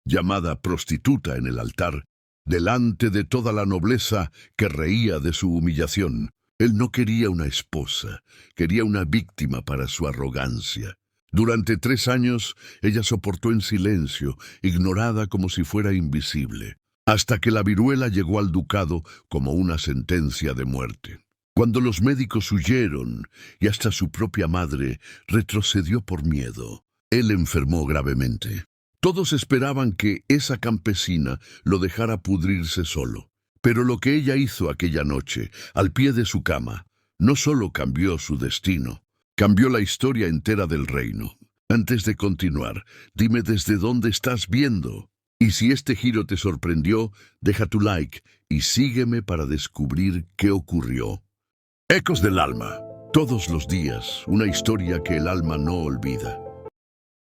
llamada prostituta en el altar, delante de toda la nobleza que reía de su humillación. Él no quería una esposa, quería una víctima para su arrogancia. Durante 3 años ella soportó en silencio, ignorada como si fuera invisible, hasta que la viruela llegó al ducado como una sentencia de muerte. Cuando los médicos huyeron y hasta su propia madre retrocedió por miedo, él enfermó gravemente. Todos esperaban que esa campesina lo dejara pudrirse solo. Pero lo que ella hizo aquella noche, al pie de su cama, no solo cambió su destino, cambió la historia entera del reino. Antes de continuar, dime desde dónde estás viendo. Y si este giro te sorprendió, deja tu like y sígueme para descubrir qué ocurrió. Ecos del alma. Todos los días, una historia que el alma no olvida.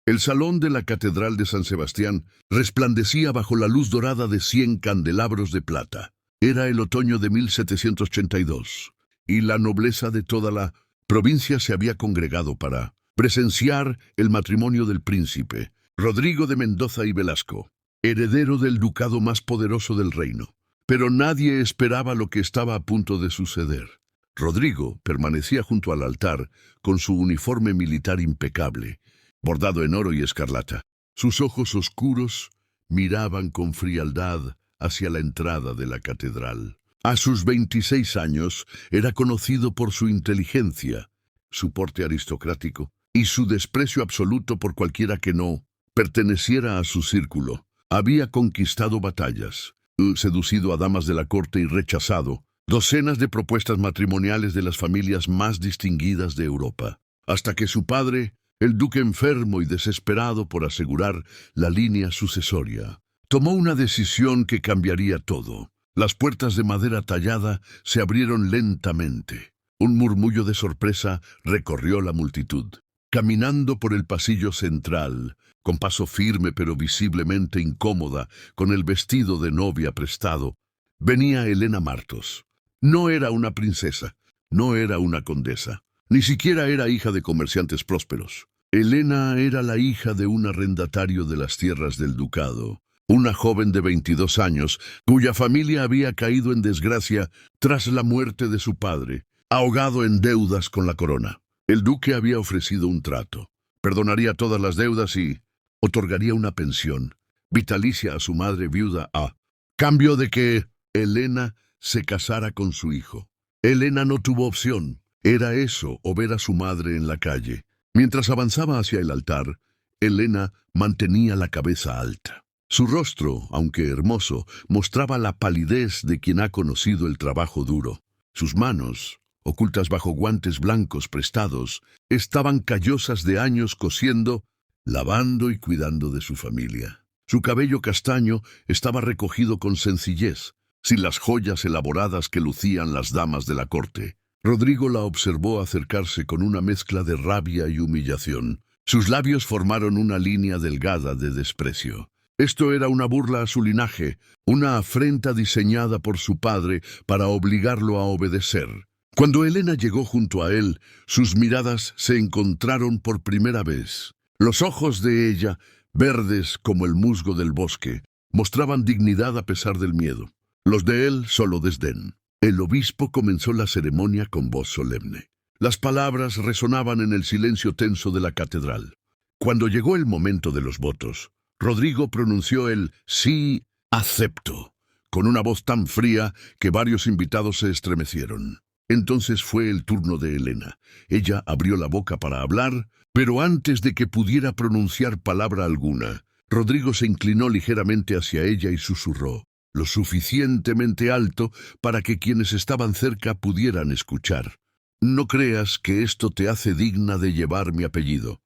El salón de la Catedral de San Sebastián resplandecía bajo la luz dorada de 100 candelabros de plata. Era el otoño de 1782, y la nobleza de toda la provincia se había congregado para presenciar el matrimonio del príncipe, Rodrigo de Mendoza y Velasco, heredero del ducado más poderoso del reino. Pero nadie esperaba lo que estaba a punto de suceder. Rodrigo permanecía junto al altar con su uniforme militar impecable, bordado en oro y escarlata. Sus ojos oscuros miraban con frialdad hacia la entrada de la catedral. A sus 26 años era conocido por su inteligencia, su porte aristocrático y su desprecio absoluto por cualquiera que no perteneciera a su círculo. Había conquistado batallas, seducido a damas de la corte y rechazado docenas de propuestas matrimoniales de las familias más distinguidas de Europa, hasta que su padre, el duque enfermo y desesperado por asegurar la línea sucesoria, tomó una decisión que cambiaría todo. Las puertas de madera tallada se abrieron lentamente. Un murmullo de sorpresa recorrió la multitud. Caminando por el pasillo central, con paso firme pero visiblemente incómoda, con el vestido de novia prestado, venía Helena Martos. No era una princesa, no era una condesa, ni siquiera era hija de comerciantes prósperos. Helena era la hija de un arrendatario de las tierras del ducado, una joven de 22 años, cuya familia había caído en desgracia tras la muerte de su padre, ahogado en deudas con la corona. El duque había ofrecido un trato. Perdonaría todas las deudas y otorgaría una pensión vitalicia a su madre viuda a cambio de que Helena se casara con su hijo. Helena no tuvo opción. Era eso o ver a su madre en la calle. Mientras avanzaba hacia el altar, Helena mantenía la cabeza alta. Su rostro, aunque hermoso, mostraba la palidez de quien ha conocido el trabajo duro. Sus manos, ocultas bajo guantes blancos prestados, estaban callosas de años cosiendo, lavando y cuidando de su familia. Su cabello castaño estaba recogido con sencillez, sin las joyas elaboradas que lucían las damas de la corte. Rodrigo la observó acercarse con una mezcla de rabia y humillación. Sus labios formaron una línea delgada de desprecio. Esto era una burla a su linaje, una afrenta diseñada por su padre para obligarlo a obedecer. Cuando Helena llegó junto a él, sus miradas se encontraron por primera vez. Los ojos de ella, verdes como el musgo del bosque, mostraban dignidad a pesar del miedo. Los de él solo desdén. El obispo comenzó la ceremonia con voz solemne. Las palabras resonaban en el silencio tenso de la catedral. Cuando llegó el momento de los votos, Rodrigo pronunció el «sí, acepto», con una voz tan fría que varios invitados se estremecieron. Entonces fue el turno de Helena. Ella abrió la boca para hablar, pero antes de que pudiera pronunciar palabra alguna, Rodrigo se inclinó ligeramente hacia ella y susurró, lo suficientemente alto para que quienes estaban cerca pudieran escuchar. «No creas que esto te hace digna de llevar mi apellido.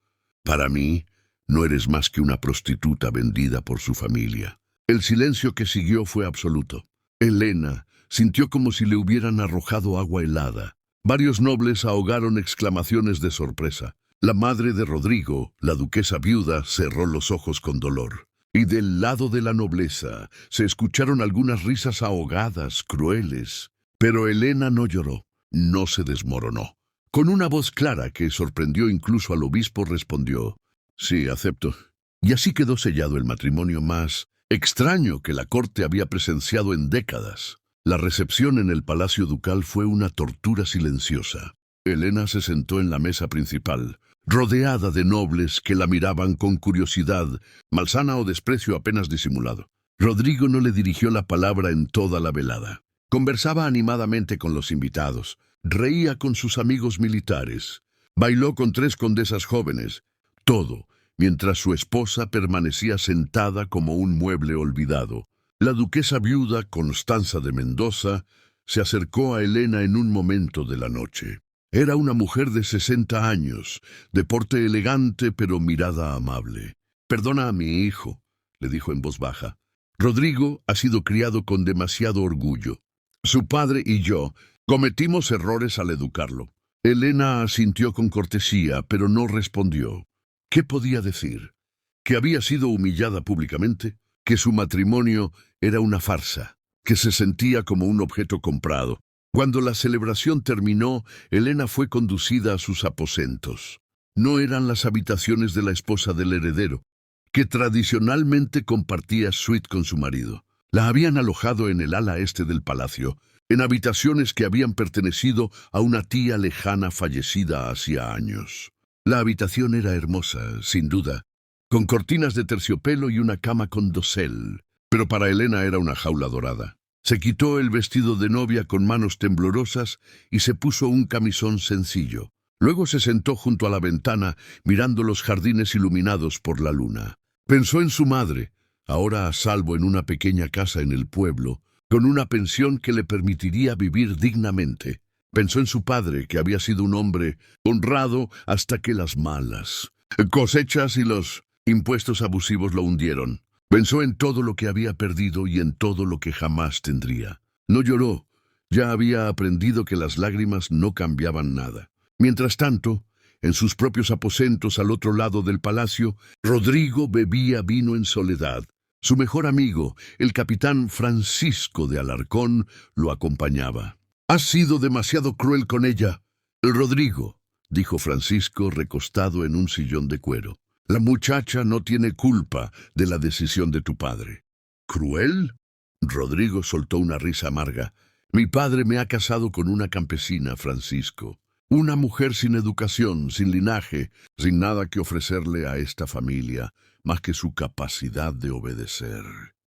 Para mí, no eres más que una prostituta vendida por su familia». El silencio que siguió fue absoluto. Helena sintió como si le hubieran arrojado agua helada. Varios nobles ahogaron exclamaciones de sorpresa. La madre de Rodrigo, la duquesa viuda, cerró los ojos con dolor. Y del lado de la nobleza se escucharon algunas risas ahogadas, crueles. Pero Helena no lloró, no se desmoronó. Con una voz clara que sorprendió incluso al obispo respondió, «Sí, acepto. Y así quedó sellado el matrimonio más extraño que la corte había presenciado en décadas. La recepción en el palacio ducal fue una tortura silenciosa. Elena se sentó en la mesa principal, rodeada de nobles que la miraban con curiosidad, malsana o desprecio apenas disimulado. Rodrigo no le dirigió la palabra en toda la velada. Conversaba animadamente con los invitados, reía con sus amigos militares, bailó con 3 condesas jóvenes, todo, mientras su esposa permanecía sentada como un mueble olvidado. La duquesa viuda, Constanza de Mendoza, se acercó a Elena en un momento de la noche. Era una mujer de 60 años, de porte elegante pero mirada amable. «Perdona a mi hijo», le dijo en voz baja. «Rodrigo ha sido criado con demasiado orgullo. Su padre y yo cometimos errores al educarlo». Elena asintió con cortesía, pero no respondió. ¿Qué podía decir? ¿Que había sido humillada públicamente? ¿Que su matrimonio era una farsa? ¿Que se sentía como un objeto comprado? Cuando la celebración terminó, Elena fue conducida a sus aposentos. No eran las habitaciones de la esposa del heredero, que tradicionalmente compartía suite con su marido. La habían alojado en el ala este del palacio, en habitaciones que habían pertenecido a una tía lejana fallecida hacía años. La habitación era hermosa, sin duda, con cortinas de terciopelo y una cama con dosel, pero para Elena era una jaula dorada. Se quitó el vestido de novia con manos temblorosas y se puso un camisón sencillo. Luego se sentó junto a la ventana, mirando los jardines iluminados por la luna. Pensó en su madre, ahora a salvo en una pequeña casa en el pueblo, con una pensión que le permitiría vivir dignamente. Pensó en su padre, que había sido un hombre honrado hasta que las malas cosechas y los impuestos abusivos lo hundieron. Pensó en todo lo que había perdido y en todo lo que jamás tendría. No lloró, ya había aprendido que las lágrimas no cambiaban nada. Mientras tanto, en sus propios aposentos al otro lado del palacio, Rodrigo bebía vino en soledad. Su mejor amigo, el capitán Francisco de Alarcón, lo acompañaba. «Has sido demasiado cruel con ella, Rodrigo», dijo Francisco recostado en un sillón de cuero. «La muchacha no tiene culpa de la decisión de tu padre». «¿Cruel?». Rodrigo soltó una risa amarga. «Mi padre me ha casado con una campesina, Francisco. Una mujer sin educación, sin linaje, sin nada que ofrecerle a esta familia, más que su capacidad de obedecer.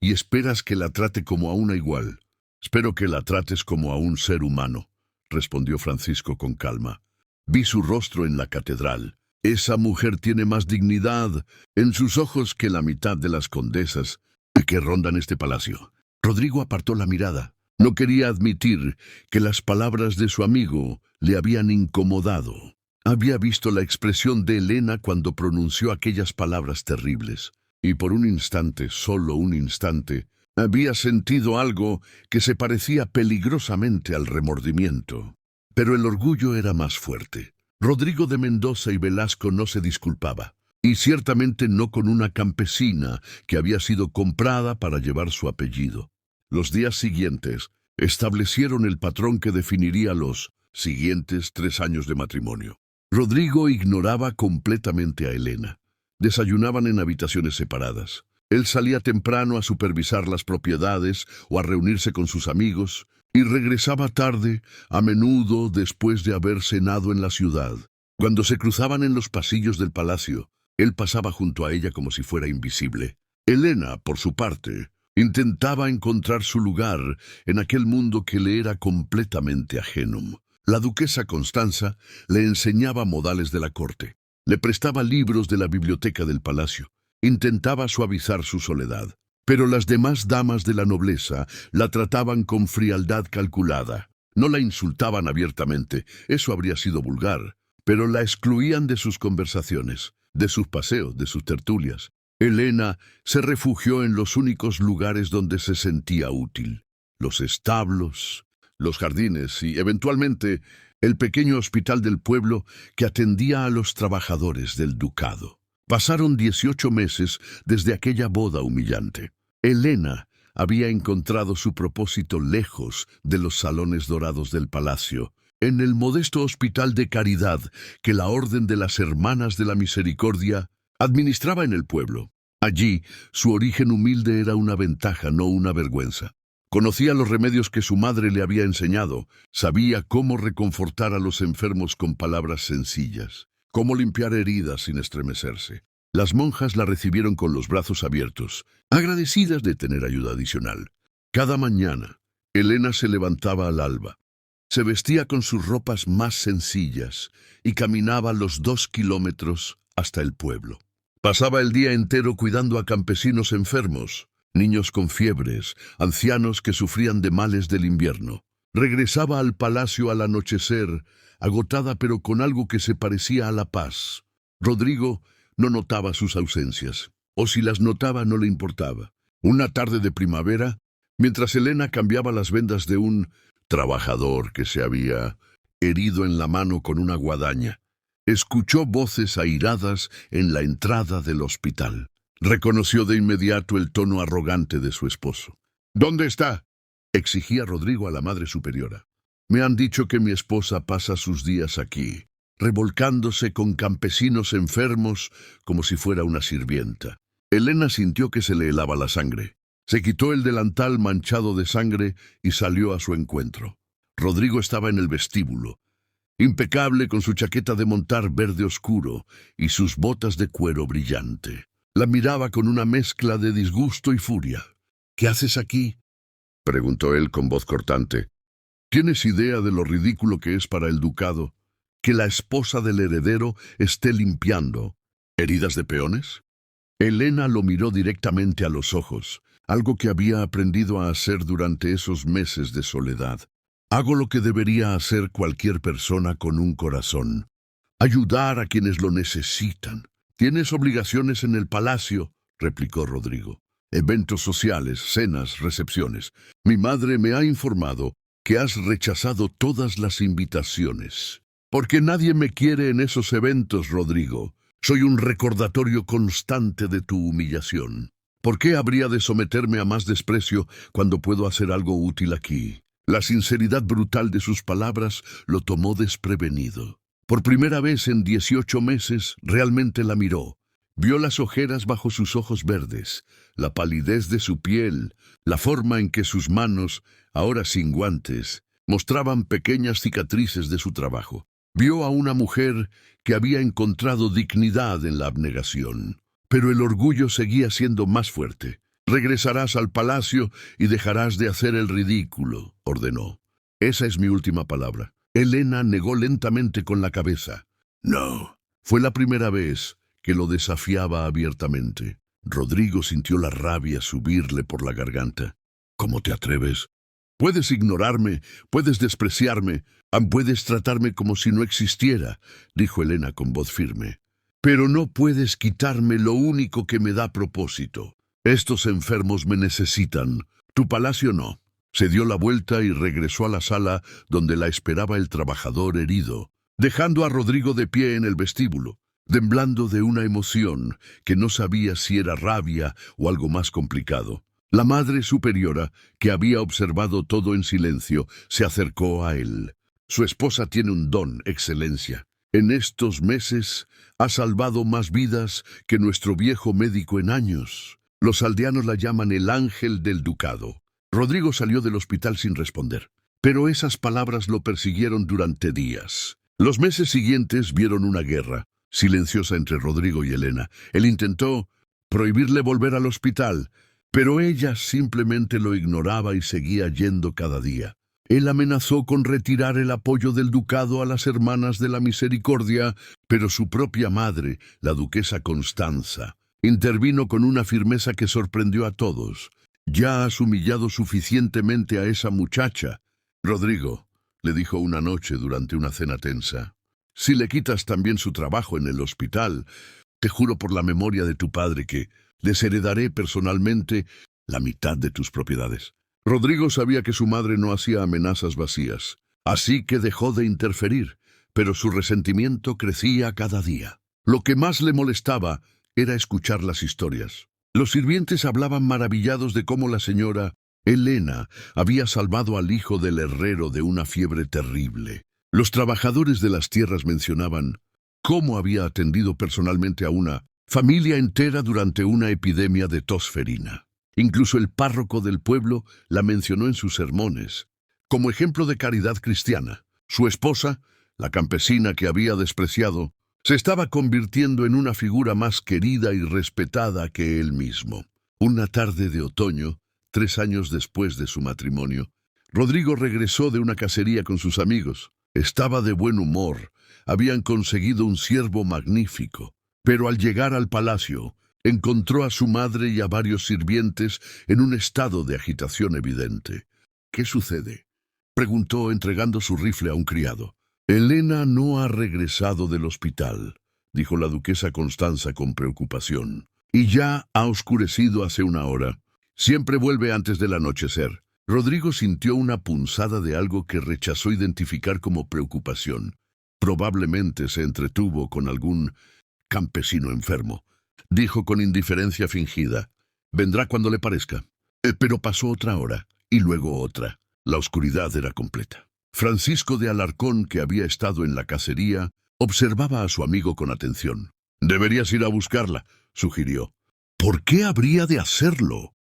Y esperas que la trate como a una igual». «Espero que la trates como a un ser humano», respondió Francisco con calma. «Vi su rostro en la catedral. Esa mujer tiene más dignidad en sus ojos que la mitad de las condesas que rondan este palacio». Rodrigo apartó la mirada. No quería admitir que las palabras de su amigo le habían incomodado. Había visto la expresión de Elena cuando pronunció aquellas palabras terribles, y por un instante, solo un instante, había sentido algo que se parecía peligrosamente al remordimiento. Pero el orgullo era más fuerte. Rodrigo de Mendoza y Velasco no se disculpaba, y ciertamente no con una campesina que había sido comprada para llevar su apellido. Los días siguientes establecieron el patrón que definiría los siguientes 3 años de matrimonio. Rodrigo ignoraba completamente a Elena. Desayunaban en habitaciones separadas. Él salía temprano a supervisar las propiedades o a reunirse con sus amigos, y regresaba tarde, a menudo después de haber cenado en la ciudad. Cuando se cruzaban en los pasillos del palacio, él pasaba junto a ella como si fuera invisible. Elena, por su parte, intentaba encontrar su lugar en aquel mundo que le era completamente ajeno. La duquesa Constanza le enseñaba modales de la corte, le prestaba libros de la biblioteca del palacio, intentaba suavizar su soledad. Pero las demás damas de la nobleza la trataban con frialdad calculada. No la insultaban abiertamente, eso habría sido vulgar, pero la excluían de sus conversaciones, de sus paseos, de sus tertulias. Elena se refugió en los únicos lugares donde se sentía útil: los establos, los jardines y, eventualmente, el pequeño hospital del pueblo que atendía a los trabajadores del ducado. Pasaron 18 meses desde aquella boda humillante. Elena había encontrado su propósito lejos de los salones dorados del palacio, en el modesto hospital de caridad que la Orden de las Hermanas de la Misericordia Administraba en el pueblo. Allí, su origen humilde era una ventaja, no una vergüenza. Conocía los remedios que su madre le había enseñado. Sabía cómo reconfortar a los enfermos con palabras sencillas, cómo limpiar heridas sin estremecerse. Las monjas la recibieron con los brazos abiertos, agradecidas de tener ayuda adicional. Cada mañana, Elena se levantaba al alba. Se vestía con sus ropas más sencillas y caminaba los 2 kilómetros hasta el pueblo. Pasaba el día entero cuidando a campesinos enfermos, niños con fiebres, ancianos que sufrían de males del invierno. Regresaba al palacio al anochecer, agotada pero con algo que se parecía a la paz. Rodrigo no notaba sus ausencias, o si las notaba no le importaba. Una tarde de primavera, mientras Elena cambiaba las vendas de un trabajador que se había herido en la mano con una guadaña, escuchó voces airadas en la entrada del hospital. Reconoció de inmediato el tono arrogante de su esposo. «¿Dónde está?», exigía Rodrigo a la madre superiora. «Me han dicho que mi esposa pasa sus días aquí, revolcándose con campesinos enfermos como si fuera una sirvienta». Elena sintió que se le helaba la sangre. Se quitó el delantal manchado de sangre y salió a su encuentro. Rodrigo estaba en el vestíbulo, impecable con su chaqueta de montar verde oscuro y sus botas de cuero brillante. La miraba con una mezcla de disgusto y furia. «¿Qué haces aquí?», preguntó él con voz cortante. «¿Tienes idea de lo ridículo que es para el ducado que la esposa del heredero esté limpiando heridas de peones?» Elena lo miró directamente a los ojos, algo que había aprendido a hacer durante esos meses de soledad. «Hago lo que debería hacer cualquier persona con un corazón. Ayudar a quienes lo necesitan». «Tienes obligaciones en el palacio», replicó Rodrigo. «Eventos sociales, cenas, recepciones. Mi madre me ha informado que has rechazado todas las invitaciones. Porque nadie me quiere en esos eventos, Rodrigo. Soy un recordatorio constante de tu humillación. ¿Por qué habría de someterme a más desprecio cuando puedo hacer algo útil aquí?» La sinceridad brutal de sus palabras lo tomó desprevenido. Por primera vez en 18 meses, realmente la miró. Vio las ojeras bajo sus ojos verdes, la palidez de su piel, la forma en que sus manos, ahora sin guantes, mostraban pequeñas cicatrices de su trabajo. Vio a una mujer que había encontrado dignidad en la abnegación. Pero el orgullo seguía siendo más fuerte. «Regresarás al palacio y dejarás de hacer el ridículo», ordenó. «Esa es mi última palabra». Elena negó lentamente con la cabeza. «No». Fue la primera vez que lo desafiaba abiertamente. Rodrigo sintió la rabia subirle por la garganta. «¿Cómo te atreves? Puedes ignorarme, puedes despreciarme, puedes tratarme como si no existiera», dijo Elena con voz firme. «Pero no puedes quitarme lo único que me da propósito. Estos enfermos me necesitan, tu palacio no». Se dio la vuelta y regresó a la sala donde la esperaba el trabajador herido, dejando a Rodrigo de pie en el vestíbulo, temblando de una emoción que no sabía si era rabia o algo más complicado. La madre superiora, que había observado todo en silencio, se acercó a él. «Su esposa tiene un don, Excelencia. En estos meses ha salvado más vidas que nuestro viejo médico en años. Los aldeanos la llaman el ángel del ducado». Rodrigo salió del hospital sin responder, pero esas palabras lo persiguieron durante días. Los meses siguientes vieron una guerra silenciosa entre Rodrigo y Elena. Él intentó prohibirle volver al hospital, pero ella simplemente lo ignoraba y seguía yendo cada día. Él amenazó con retirar el apoyo del ducado a las hermanas de la misericordia, pero su propia madre, la duquesa Constanza, intervino con una firmeza que sorprendió a todos. «Ya has humillado suficientemente a esa muchacha, Rodrigo», le dijo una noche durante una cena tensa. «Si le quitas también su trabajo en el hospital, te juro por la memoria de tu padre que desheredaré personalmente la mitad de tus propiedades». Rodrigo sabía que su madre no hacía amenazas vacías, así que dejó de interferir, pero su resentimiento crecía cada día. Lo que más le molestaba era escuchar las historias. Los sirvientes hablaban maravillados de cómo la señora Elena había salvado al hijo del herrero de una fiebre terrible. Los trabajadores de las tierras mencionaban cómo había atendido personalmente a una Familia entera durante una epidemia de tosferina. Incluso el párroco del pueblo la mencionó en sus sermones, como ejemplo de caridad cristiana. Su esposa, la campesina que había despreciado, se estaba convirtiendo en una figura más querida y respetada que él mismo. Una tarde de otoño, 3 años después de su matrimonio, Rodrigo regresó de una cacería con sus amigos. Estaba de buen humor, habían conseguido un ciervo magnífico, pero al llegar al palacio, encontró a su madre y a varios sirvientes en un estado de agitación evidente. ¿Qué sucede?, preguntó entregando su rifle a un criado. Elena no ha regresado del hospital, dijo la duquesa Constanza con preocupación. Y ya ha oscurecido hace una hora. Siempre vuelve antes del anochecer. Rodrigo sintió una punzada de algo que rechazó identificar como preocupación. Probablemente se entretuvo con algún campesino enfermo. Dijo con indiferencia fingida: vendrá cuando le parezca. Pero pasó otra hora, y luego otra. La oscuridad era completa. Francisco de Alarcón, que había estado en la cacería, observaba a su amigo con atención. «Deberías ir a buscarla», sugirió. «¿Por qué habría de hacerlo?»,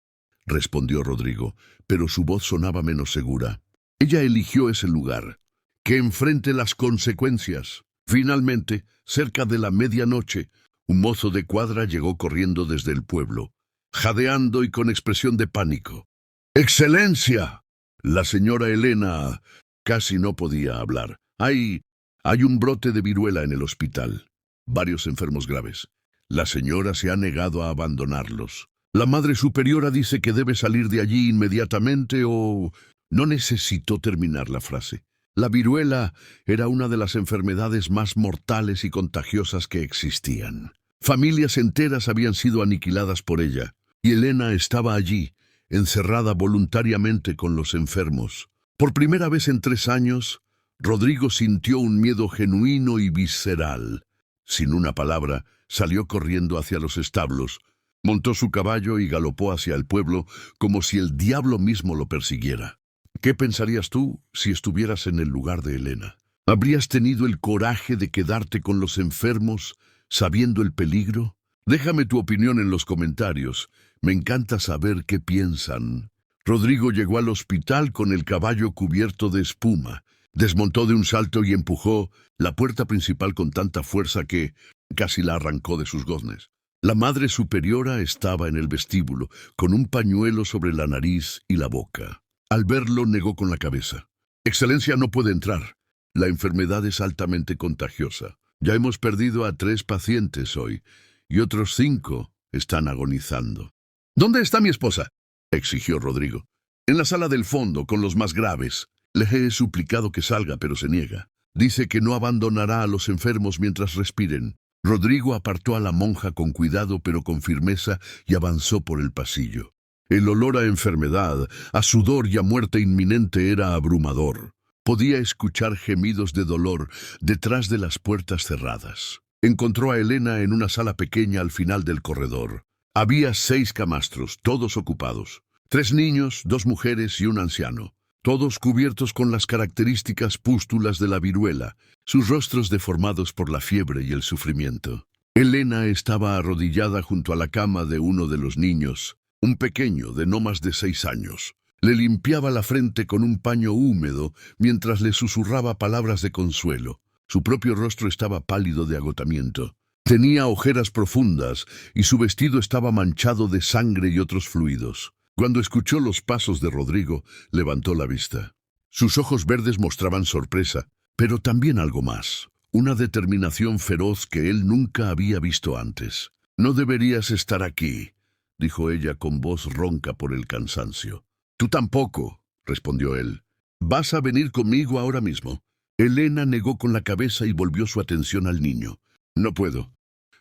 respondió Rodrigo, pero su voz sonaba menos segura. Ella eligió ese lugar. Que enfrente las consecuencias. Finalmente, cerca de la medianoche, un mozo de cuadra llegó corriendo desde el pueblo, jadeando y con expresión de pánico. «¡Excelencia!». La señora Elena casi no podía hablar. Hay un brote de viruela en el hospital. Varios enfermos graves. La señora se ha negado a abandonarlos. La Madre Superiora dice que debe salir de allí inmediatamente o... No necesitó terminar la frase. La viruela era una de las enfermedades más mortales y contagiosas que existían. Familias enteras habían sido aniquiladas por ella, y Elena estaba allí, encerrada voluntariamente con los enfermos. Por primera vez en 3 años, Rodrigo sintió un miedo genuino y visceral. Sin una palabra, salió corriendo hacia los establos, montó su caballo y galopó hacia el pueblo como si el diablo mismo lo persiguiera. ¿Qué pensarías tú si estuvieras en el lugar de Elena? ¿Habrías tenido el coraje de quedarte con los enfermos, sabiendo el peligro? Déjame tu opinión en los comentarios. Me encanta saber qué piensan. Rodrigo llegó al hospital con el caballo cubierto de espuma. Desmontó de un salto y empujó la puerta principal con tanta fuerza que casi la arrancó de sus goznes. La Madre Superiora estaba en el vestíbulo, con un pañuelo sobre la nariz y la boca. Al verlo, negó con la cabeza. «Excelencia, no puede entrar. La enfermedad es altamente contagiosa. Ya hemos perdido a 3 pacientes hoy, y otros 5 están agonizando». «¿Dónde está mi esposa?», exigió Rodrigo. «En la sala del fondo, con los más graves. Le he suplicado que salga, pero se niega. Dice que no abandonará a los enfermos mientras respiren». Rodrigo apartó a la monja con cuidado pero con firmeza y avanzó por el pasillo. El olor a enfermedad, a sudor y a muerte inminente era abrumador. Podía escuchar gemidos de dolor detrás de las puertas cerradas. Encontró a Elena en una sala pequeña al final del corredor. Había 6 camastros, todos ocupados. 3 niños, 2 mujeres y un anciano. Todos cubiertos con las características pústulas de la viruela, sus rostros deformados por la fiebre y el sufrimiento. Elena estaba arrodillada junto a la cama de uno de los niños, un pequeño de no más de 6 años. Le limpiaba la frente con un paño húmedo mientras le susurraba palabras de consuelo. Su propio rostro estaba pálido de agotamiento. Tenía ojeras profundas y su vestido estaba manchado de sangre y otros fluidos. Cuando escuchó los pasos de Rodrigo, levantó la vista. Sus ojos verdes mostraban sorpresa, pero también algo más, una determinación feroz que él nunca había visto antes. «No deberías estar aquí», dijo ella con voz ronca por el cansancio. «Tú tampoco», respondió él. «¿Vas a venir conmigo ahora mismo?». Elena negó con la cabeza y volvió su atención al niño. «No puedo.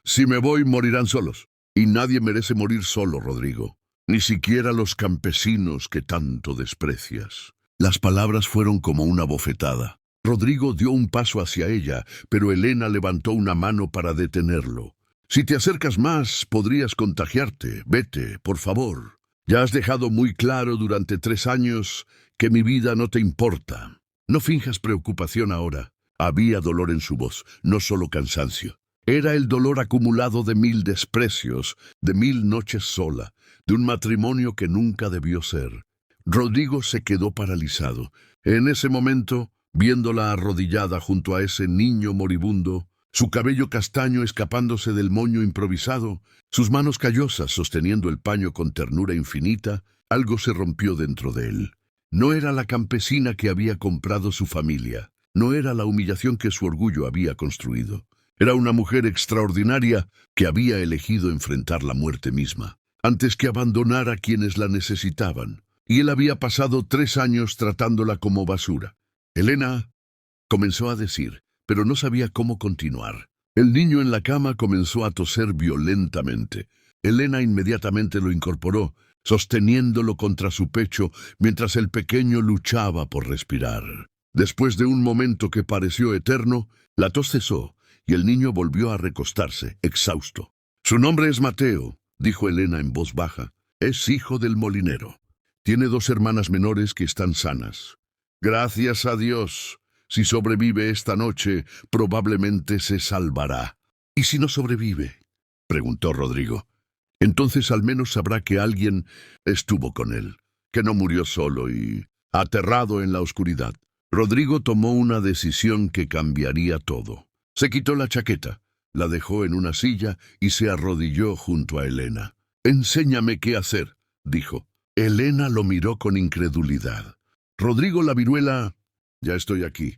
Si me voy, morirán solos. Y nadie merece morir solo, Rodrigo. Ni siquiera los campesinos que tanto desprecias». Las palabras fueron como una bofetada. Rodrigo dio un paso hacia ella, pero Elena levantó una mano para detenerlo. «Si te acercas más, podrías contagiarte. Vete, por favor. Ya has dejado muy claro durante 3 años que mi vida no te importa. No finjas preocupación ahora». Había dolor en su voz, no solo cansancio. Era el dolor acumulado de 1000 desprecios, de 1000 noches sola, de un matrimonio que nunca debió ser. Rodrigo se quedó paralizado. En ese momento, viéndola arrodillada junto a ese niño moribundo, su cabello castaño escapándose del moño improvisado, sus manos callosas sosteniendo el paño con ternura infinita, algo se rompió dentro de él. No era la campesina que había comprado su familia, no era la humillación que su orgullo había construido. Era una mujer extraordinaria que había elegido enfrentar la muerte misma, antes que abandonar a quienes la necesitaban. Y él había pasado 3 años tratándola como basura. Elena, comenzó a decir, pero no sabía cómo continuar. El niño en la cama comenzó a toser violentamente. Elena inmediatamente lo incorporó, sosteniéndolo contra su pecho mientras el pequeño luchaba por respirar. Después de un momento que pareció eterno, la tos cesó y el niño volvió a recostarse, exhausto. «Su nombre es Mateo», dijo Elena en voz baja. «Es hijo del molinero. Tiene 2 hermanas menores que están sanas. Gracias a Dios. Si sobrevive esta noche, probablemente se salvará». «¿Y si no sobrevive?», preguntó Rodrigo. «Entonces al menos sabrá que alguien estuvo con él, que no murió solo y aterrado en la oscuridad». Rodrigo tomó una decisión que cambiaría todo. Se quitó la chaqueta, la dejó en una silla y se arrodilló junto a Elena. «Enséñame qué hacer», dijo. Elena lo miró con incredulidad. «Rodrigo la viruela, ya estoy aquí.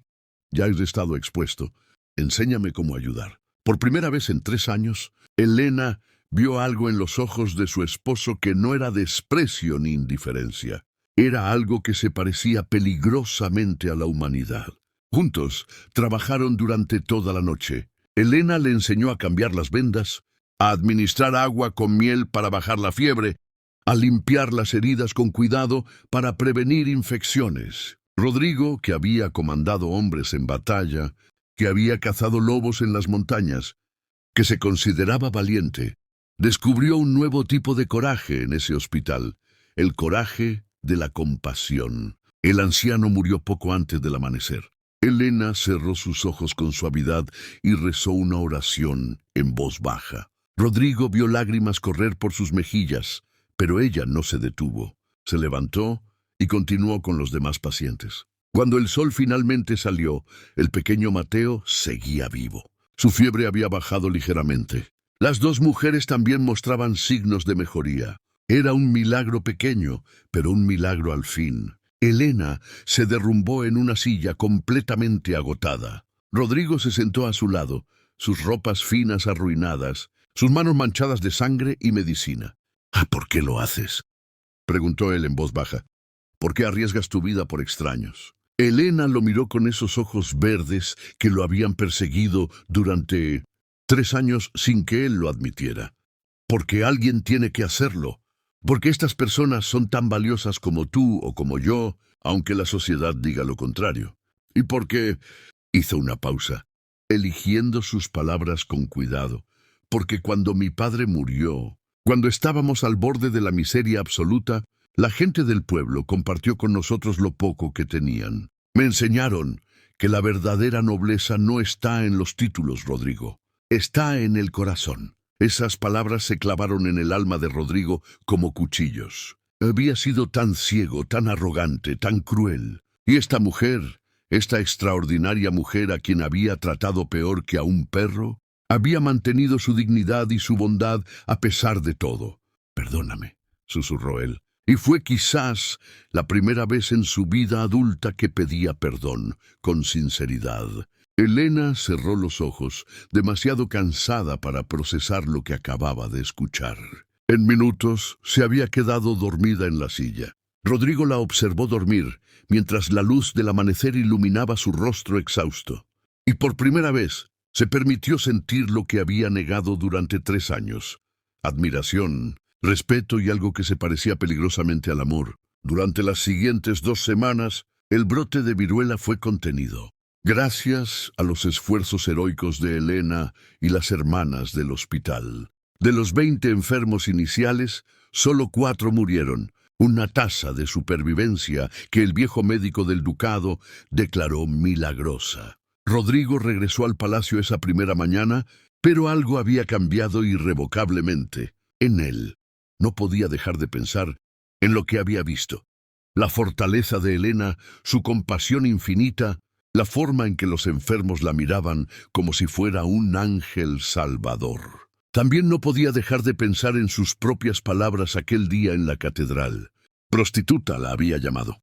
Ya has estado expuesto. Enséñame cómo ayudar». Por primera vez en 3 años, Elena vio algo en los ojos de su esposo que no era desprecio ni indiferencia. Era algo que se parecía peligrosamente a la humanidad. Juntos trabajaron durante toda la noche. Elena le enseñó a cambiar las vendas, a administrar agua con miel para bajar la fiebre, a limpiar las heridas con cuidado para prevenir infecciones. Rodrigo, que había comandado hombres en batalla, que había cazado lobos en las montañas, que se consideraba valiente, descubrió un nuevo tipo de coraje en ese hospital, el coraje de la compasión. El anciano murió poco antes del amanecer. Elena cerró sus ojos con suavidad y rezó una oración en voz baja. Rodrigo vio lágrimas correr por sus mejillas, pero ella no se detuvo. Se levantó y continuó con los demás pacientes. Cuando el sol finalmente salió, el pequeño Mateo seguía vivo. Su fiebre había bajado ligeramente. Las 2 mujeres también mostraban signos de mejoría. Era un milagro pequeño, pero un milagro al fin. Elena se derrumbó en una silla completamente agotada. Rodrigo se sentó a su lado, sus ropas finas arruinadas, sus manos manchadas de sangre y medicina. «¿Por qué lo haces?», preguntó él en voz baja. «¿Por qué arriesgas tu vida por extraños?». Elena lo miró con esos ojos verdes que lo habían perseguido durante 3 años sin que él lo admitiera. «Porque alguien tiene que hacerlo. Porque estas personas son tan valiosas como tú o como yo, aunque la sociedad diga lo contrario. Y porque…» hizo una pausa, eligiendo sus palabras con cuidado. «Porque cuando mi padre murió, cuando estábamos al borde de la miseria absoluta, la gente del pueblo compartió con nosotros lo poco que tenían. Me enseñaron que la verdadera nobleza no está en los títulos, Rodrigo. Está en el corazón». Esas palabras se clavaron en el alma de Rodrigo como cuchillos. Había sido tan ciego, tan arrogante, tan cruel. Y esta mujer, esta extraordinaria mujer a quien había tratado peor que a un perro, había mantenido su dignidad y su bondad a pesar de todo. «Perdóname», susurró él. Y fue quizás la primera vez en su vida adulta que pedía perdón, con sinceridad. Elena cerró los ojos, demasiado cansada para procesar lo que acababa de escuchar. En minutos se había quedado dormida en la silla. Rodrigo la observó dormir, mientras la luz del amanecer iluminaba su rostro exhausto. Y por primera vez se permitió sentir lo que había negado durante 3 años. Admiración, respeto y algo que se parecía peligrosamente al amor. Durante las siguientes 2 semanas, el brote de viruela fue contenido. Gracias a los esfuerzos heroicos de Elena y las hermanas del hospital. De los 20 enfermos iniciales, solo 4 murieron, una tasa de supervivencia que el viejo médico del ducado declaró milagrosa. Rodrigo regresó al palacio esa primera mañana Pero algo había cambiado irrevocablemente en él. No podía dejar de pensar en lo que había visto. La fortaleza de Elena, su compasión infinita, la forma en que los enfermos la miraban como si fuera un ángel salvador. También no podía dejar de pensar en sus propias palabras aquel día en la catedral. Prostituta la había llamado.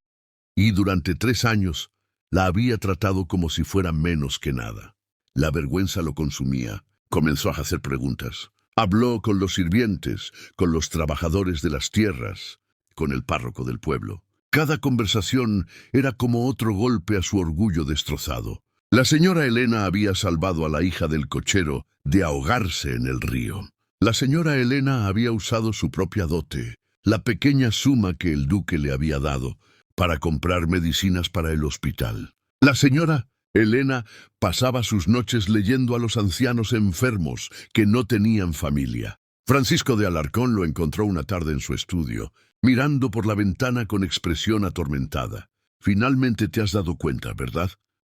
Y durante 3 años la había tratado como si fuera menos que nada. La vergüenza lo consumía. Comenzó a hacer preguntas. Habló con los sirvientes, con los trabajadores de las tierras, con el párroco del pueblo. Cada conversación era como otro golpe a su orgullo destrozado. La señora Elena había salvado a la hija del cochero de ahogarse en el río. La señora Elena había usado su propia dote, la pequeña suma que el duque le había dado, para comprar medicinas para el hospital. La señora Elena pasaba sus noches leyendo a los ancianos enfermos que no tenían familia. Francisco de Alarcón lo encontró una tarde en su estudio, mirando por la ventana con expresión atormentada. «Finalmente te has dado cuenta, ¿verdad?»,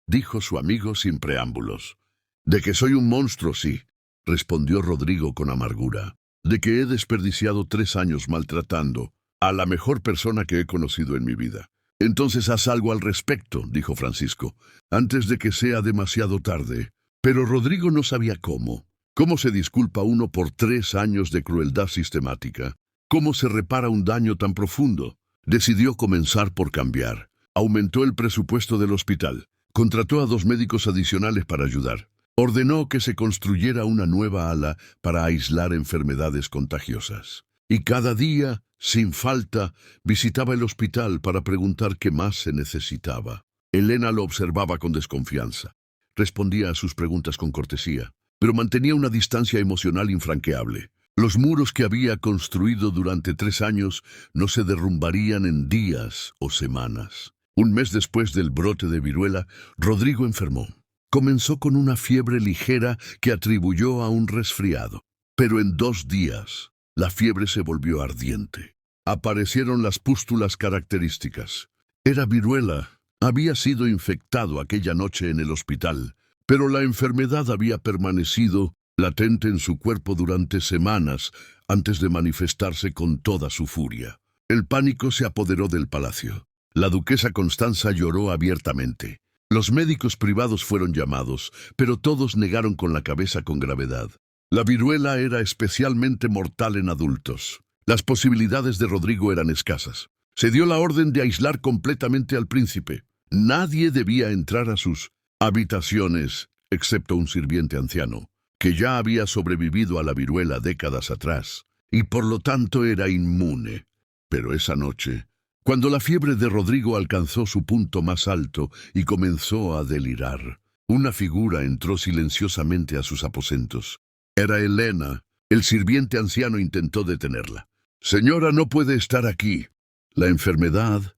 dijo su amigo sin preámbulos. «De que soy un monstruo, sí», respondió Rodrigo con amargura. «De que he desperdiciado 3 años maltratando a la mejor persona que he conocido en mi vida». «Entonces haz algo al respecto», dijo Francisco, «antes de que sea demasiado tarde». Pero Rodrigo no sabía cómo. ¿Cómo se disculpa uno por 3 años de crueldad sistemática? ¿Cómo se repara un daño tan profundo? Decidió comenzar por cambiar. Aumentó el presupuesto del hospital. Contrató a 2 médicos adicionales para ayudar. Ordenó que se construyera una nueva ala para aislar enfermedades contagiosas. Y cada día, sin falta, visitaba el hospital para preguntar qué más se necesitaba. Elena lo observaba con desconfianza. Respondía a sus preguntas con cortesía, pero mantenía una distancia emocional infranqueable. Los muros que había construido durante 3 años no se derrumbarían en días o semanas. Un mes después del brote de viruela, Rodrigo enfermó. Comenzó con una fiebre ligera que atribuyó a un resfriado. Pero en 2 días, la fiebre se volvió ardiente. Aparecieron las pústulas características. Era viruela. Había sido infectado aquella noche en el hospital, pero la enfermedad había permanecido latente en su cuerpo durante semanas antes de manifestarse con toda su furia. El pánico se apoderó del palacio. La duquesa Constanza lloró abiertamente. Los médicos privados fueron llamados, pero todos negaron con la cabeza con gravedad. La viruela era especialmente mortal en adultos. Las posibilidades de Rodrigo eran escasas. Se dio la orden de aislar completamente al príncipe. Nadie debía entrar a sus habitaciones, excepto un sirviente anciano, que ya había sobrevivido a la viruela décadas atrás, y por lo tanto era inmune. Pero esa noche, cuando la fiebre de Rodrigo alcanzó su punto más alto y comenzó a delirar, una figura entró silenciosamente a sus aposentos. Era Elena. El sirviente anciano intentó detenerla. «Señora, no puede estar aquí. La enfermedad...»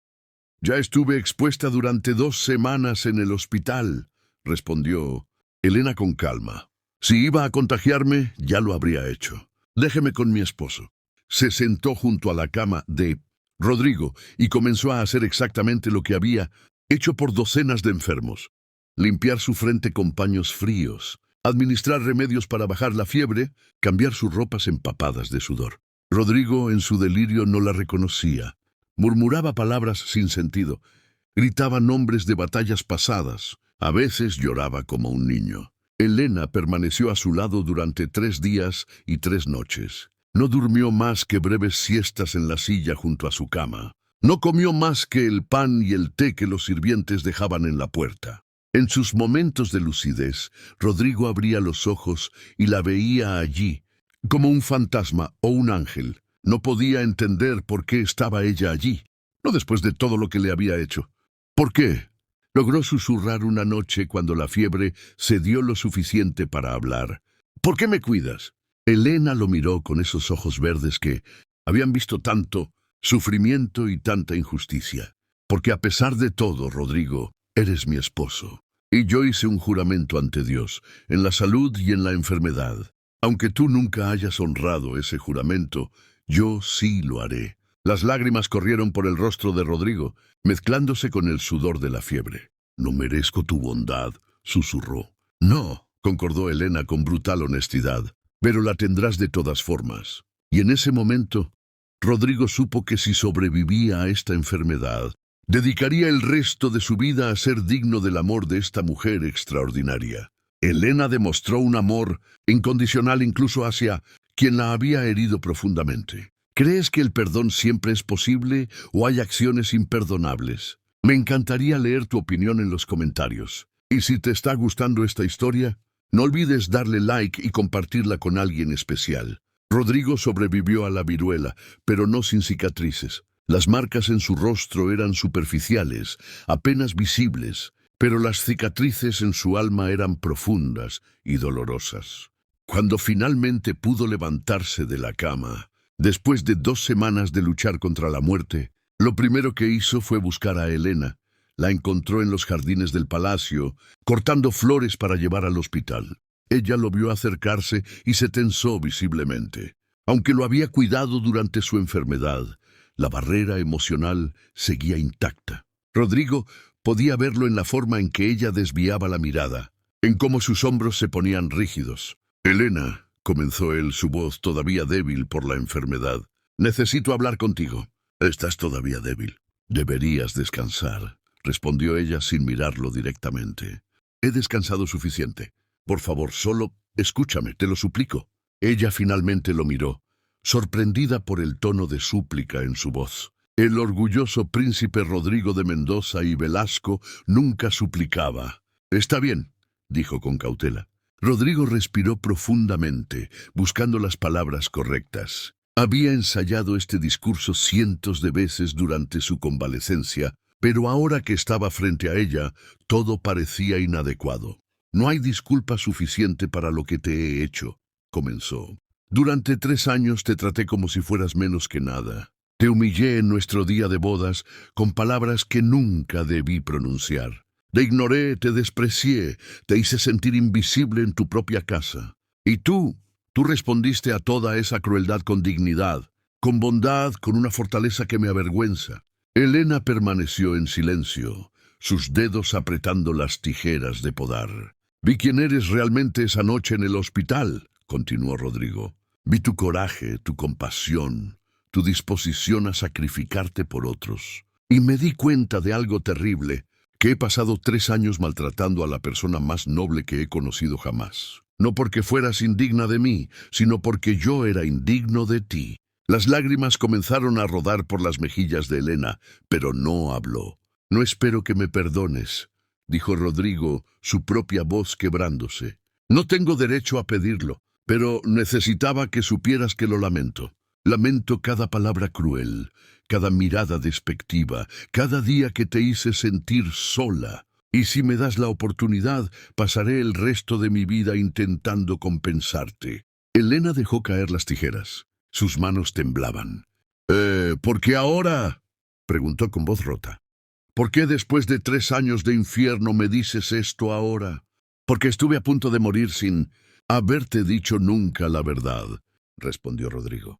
«Ya estuve expuesta durante 2 semanas en el hospital», respondió Elena con calma. «Si iba a contagiarme, ya lo habría hecho. Déjeme con mi esposo». Se sentó junto a la cama de Rodrigo y comenzó a hacer exactamente lo que había hecho por docenas de enfermos. Limpiar su frente con paños fríos, administrar remedios para bajar la fiebre, cambiar sus ropas empapadas de sudor. Rodrigo, en su delirio, no la reconocía. Murmuraba palabras sin sentido. Gritaba nombres de batallas pasadas. A veces lloraba como un niño. Elena permaneció a su lado durante 3 días y 3 noches. No durmió más que breves siestas en la silla junto a su cama. No comió más que el pan y el té que los sirvientes dejaban en la puerta. En sus momentos de lucidez, Rodrigo abría los ojos y la veía allí, como un fantasma o un ángel. No podía entender por qué estaba ella allí, no después de todo lo que le había hecho. ¿Por qué? Logró susurrar una noche cuando la fiebre cedió lo suficiente para hablar. «¿Por qué me cuidas?» Elena lo miró con esos ojos verdes que habían visto tanto sufrimiento y tanta injusticia. «Porque a pesar de todo, Rodrigo, eres mi esposo. Y yo hice un juramento ante Dios, en la salud y en la enfermedad. Aunque tú nunca hayas honrado ese juramento, yo sí lo haré». Las lágrimas corrieron por el rostro de Rodrigo, mezclándose con el sudor de la fiebre. «No merezco tu bondad», susurró. «No», concordó Elena con brutal honestidad, pero la tendrás de todas formas. Y en ese momento, Rodrigo supo que si sobrevivía a esta enfermedad, dedicaría el resto de su vida a ser digno del amor de esta mujer extraordinaria. Elena demostró un amor incondicional incluso hacia quien la había herido profundamente. ¿Crees que el perdón siempre es posible o hay acciones imperdonables? Me encantaría leer tu opinión en los comentarios. Y si te está gustando esta historia, no olvides darle like y compartirla con alguien especial. Rodrigo sobrevivió a la viruela, pero no sin cicatrices. Las marcas en su rostro eran superficiales, apenas visibles, pero las cicatrices en su alma eran profundas y dolorosas. Cuando finalmente pudo levantarse de la cama, después de 2 semanas de luchar contra la muerte, lo primero que hizo fue buscar a Elena. La encontró en los jardines del palacio, cortando flores para llevar al hospital. Ella lo vio acercarse y se tensó visiblemente. Aunque lo había cuidado durante su enfermedad, la barrera emocional seguía intacta. Rodrigo podía verlo en la forma en que ella desviaba la mirada, en cómo sus hombros se ponían rígidos. «Elena», comenzó él, su voz todavía débil por la enfermedad, «necesito hablar contigo». «Estás todavía débil. Deberías descansar», respondió ella sin mirarlo directamente. «He descansado suficiente. Por favor, solo escúchame, te lo suplico». Ella finalmente lo miró, sorprendida por el tono de súplica en su voz. El orgulloso príncipe Rodrigo de Mendoza y Velasco nunca suplicaba. «Está bien», dijo con cautela. Rodrigo respiró profundamente, buscando las palabras correctas. Había ensayado este discurso cientos de veces durante su convalecencia, pero ahora que estaba frente a ella, todo parecía inadecuado. «No hay disculpa suficiente para lo que te he hecho», comenzó. «Durante 3 años te traté como si fueras menos que nada. Te humillé en nuestro día de bodas con palabras que nunca debí pronunciar. Te ignoré, te desprecié, te hice sentir invisible en tu propia casa. Y tú respondiste a toda esa crueldad con dignidad, con bondad, con una fortaleza que me avergüenza». Elena permaneció en silencio, sus dedos apretando las tijeras de podar. «Vi quién eres realmente esa noche en el hospital», continuó Rodrigo. «Vi tu coraje, tu compasión, tu disposición a sacrificarte por otros. Y me di cuenta de algo terrible, que he pasado 3 años maltratando a la persona más noble que he conocido jamás. No porque fueras indigna de mí, sino porque yo era indigno de ti». Las lágrimas comenzaron a rodar por las mejillas de Elena, pero no habló. «No espero que me perdones», dijo Rodrigo, su propia voz quebrándose. «No tengo derecho a pedirlo, pero necesitaba que supieras que lo lamento. Lamento cada palabra cruel, cada mirada despectiva, cada día que te hice sentir sola. Y si me das la oportunidad, pasaré el resto de mi vida intentando compensarte». Elena dejó caer las tijeras. Sus manos temblaban. ¿Por qué ahora?», preguntó con voz rota. «¿Por qué después de 3 años de infierno me dices esto ahora?» «Porque estuve a punto de morir sin haberte dicho nunca la verdad», respondió Rodrigo.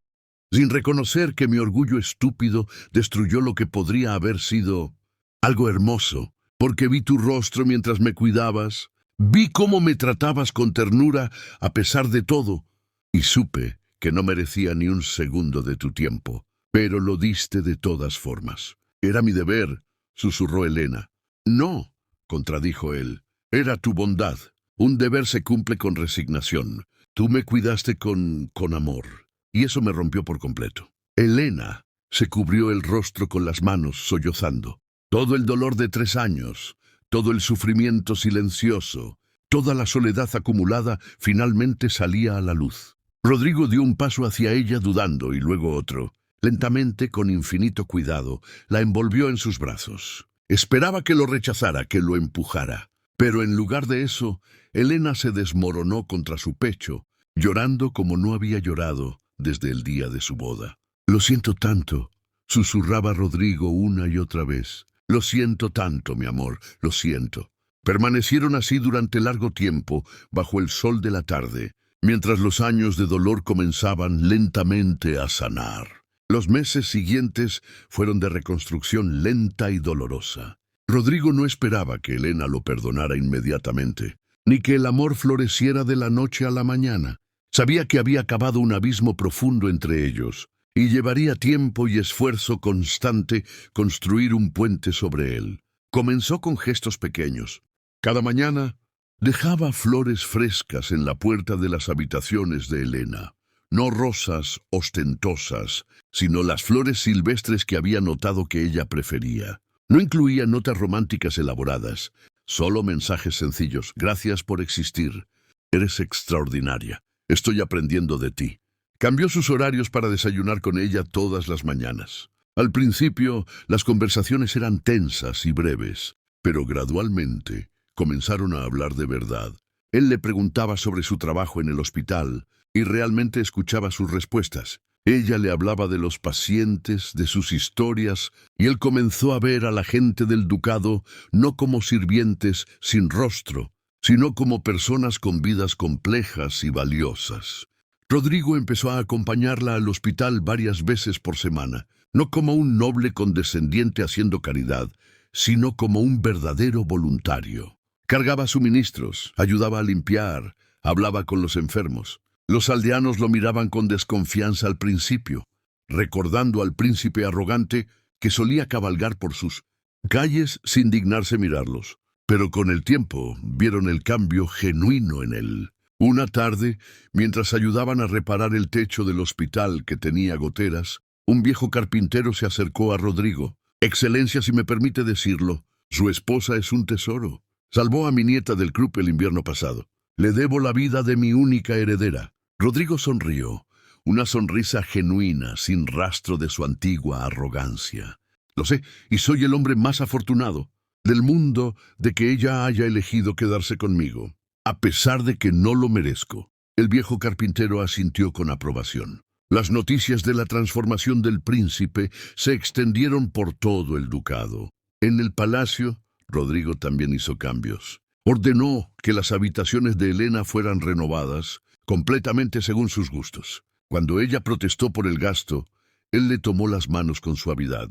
«Sin reconocer que mi orgullo estúpido destruyó lo que podría haber sido algo hermoso, porque vi tu rostro mientras me cuidabas, vi cómo me tratabas con ternura a pesar de todo, y supe que no merecía ni un segundo de tu tiempo, pero lo diste de todas formas». «Era mi deber», susurró Elena. «No», contradijo él, «era tu bondad. Un deber se cumple con resignación. Tú me cuidaste con amor, y eso me rompió por completo». Elena se cubrió el rostro con las manos, sollozando. Todo el dolor de 3 años, todo el sufrimiento silencioso, toda la soledad acumulada finalmente salía a la luz. Rodrigo dio un paso hacia ella dudando y luego otro. Lentamente, con infinito cuidado, la envolvió en sus brazos. Esperaba que lo rechazara, que lo empujara. Pero en lugar de eso, Elena se desmoronó contra su pecho, llorando como no había llorado desde el día de su boda. «Lo siento tanto», susurraba Rodrigo una y otra vez. «Lo siento tanto, mi amor, lo siento». Permanecieron así durante largo tiempo, bajo el sol de la tarde, mientras los años de dolor comenzaban lentamente a sanar. Los meses siguientes fueron de reconstrucción lenta y dolorosa. Rodrigo no esperaba que Elena lo perdonara inmediatamente. ni que el amor floreciera de la noche a la mañana. Sabía que había cavado un abismo profundo entre ellos, y llevaría tiempo y esfuerzo constante construir un puente sobre él. Comenzó con gestos pequeños. Cada mañana dejaba flores frescas en la puerta de las habitaciones de Elena. No rosas ostentosas, sino las flores silvestres que había notado que ella prefería. No incluía notas románticas elaboradas, solo mensajes sencillos. Gracias por existir. Eres extraordinaria. Estoy aprendiendo de ti. Cambió sus horarios para desayunar con ella todas las mañanas. Al principio, las conversaciones eran tensas y breves, pero gradualmente comenzaron a hablar de verdad. Él le preguntaba sobre su trabajo en el hospital y realmente escuchaba sus respuestas. Ella le hablaba de los pacientes, de sus historias, y él comenzó a ver a la gente del ducado no como sirvientes sin rostro, sino como personas con vidas complejas y valiosas. Rodrigo empezó a acompañarla al hospital varias veces por semana, no como un noble condescendiente haciendo caridad, sino como un verdadero voluntario. Cargaba suministros, ayudaba a limpiar, hablaba con los enfermos. Los aldeanos lo miraban con desconfianza al principio, recordando al príncipe arrogante que solía cabalgar por sus calles sin dignarse mirarlos. Pero con el tiempo vieron el cambio genuino en él. Una tarde, mientras ayudaban a reparar el techo del hospital que tenía goteras, un viejo carpintero se acercó a Rodrigo. Excelencia, si me permite decirlo, su esposa es un tesoro. Salvó a mi nieta del croup el invierno pasado. Le debo la vida de mi única heredera. Rodrigo sonrió, una sonrisa genuina, sin rastro de su antigua arrogancia. Lo sé, y soy el hombre más afortunado del mundo de que ella haya elegido quedarse conmigo, a pesar de que no lo merezco. El viejo carpintero asintió con aprobación. Las noticias de la transformación del príncipe se extendieron por todo el ducado. En el palacio, Rodrigo también hizo cambios. Ordenó que las habitaciones de Elena fueran renovadas, completamente según sus gustos. Cuando ella protestó por el gasto, él le tomó las manos con suavidad.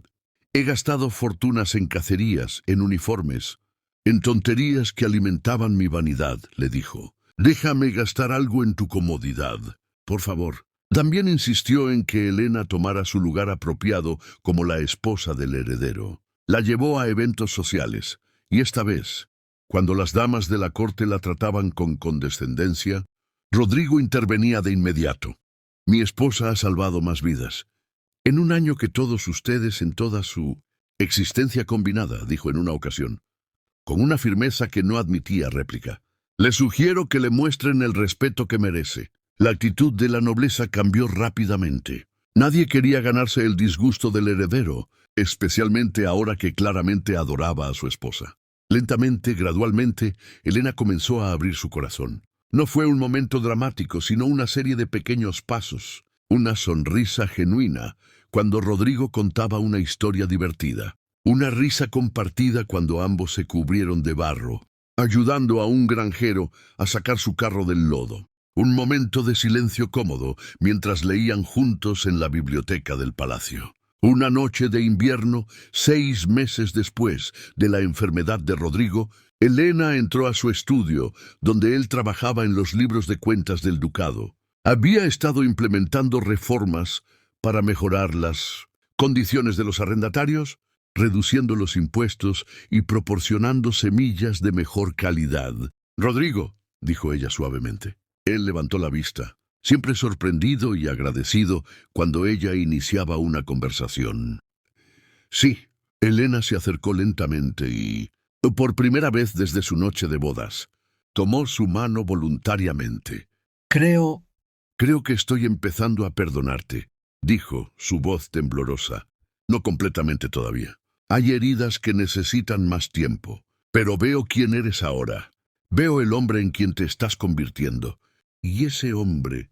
He gastado fortunas en cacerías, en uniformes, en tonterías que alimentaban mi vanidad, le dijo. Déjame gastar algo en tu comodidad, por favor. También insistió en que Elena tomara su lugar apropiado como la esposa del heredero. La llevó a eventos sociales, y esta vez, cuando las damas de la corte la trataban con condescendencia, Rodrigo intervenía de inmediato. Mi esposa ha salvado más vidas. En un año que todos ustedes en toda su existencia combinada, dijo en una ocasión, con una firmeza que no admitía réplica. Le sugiero que le muestren el respeto que merece. La actitud de la nobleza cambió rápidamente. Nadie quería ganarse el disgusto del heredero, especialmente ahora que claramente adoraba a su esposa. Lentamente, gradualmente, Elena comenzó a abrir su corazón. No fue un momento dramático, sino una serie de pequeños pasos, una sonrisa genuina cuando Rodrigo contaba una historia divertida, una risa compartida cuando ambos se cubrieron de barro, ayudando a un granjero a sacar su carro del lodo. Un momento de silencio cómodo mientras leían juntos en la biblioteca del palacio. Una noche de invierno, 6 meses después de la enfermedad de Rodrigo, Elena entró a su estudio, donde él trabajaba en los libros de cuentas del ducado. Había estado implementando reformas para mejorar las condiciones de los arrendatarios, reduciendo los impuestos y proporcionando semillas de mejor calidad. «Rodrigo», dijo ella suavemente. Él levantó la vista, siempre sorprendido y agradecido cuando ella iniciaba una conversación. Sí, Elena se acercó lentamente y, por primera vez desde su noche de bodas, tomó su mano voluntariamente. Creo que estoy empezando a perdonarte», dijo, su voz temblorosa. «No completamente todavía. Hay heridas que necesitan más tiempo, pero veo quién eres ahora. Veo el hombre en quien te estás convirtiendo. Y ese hombre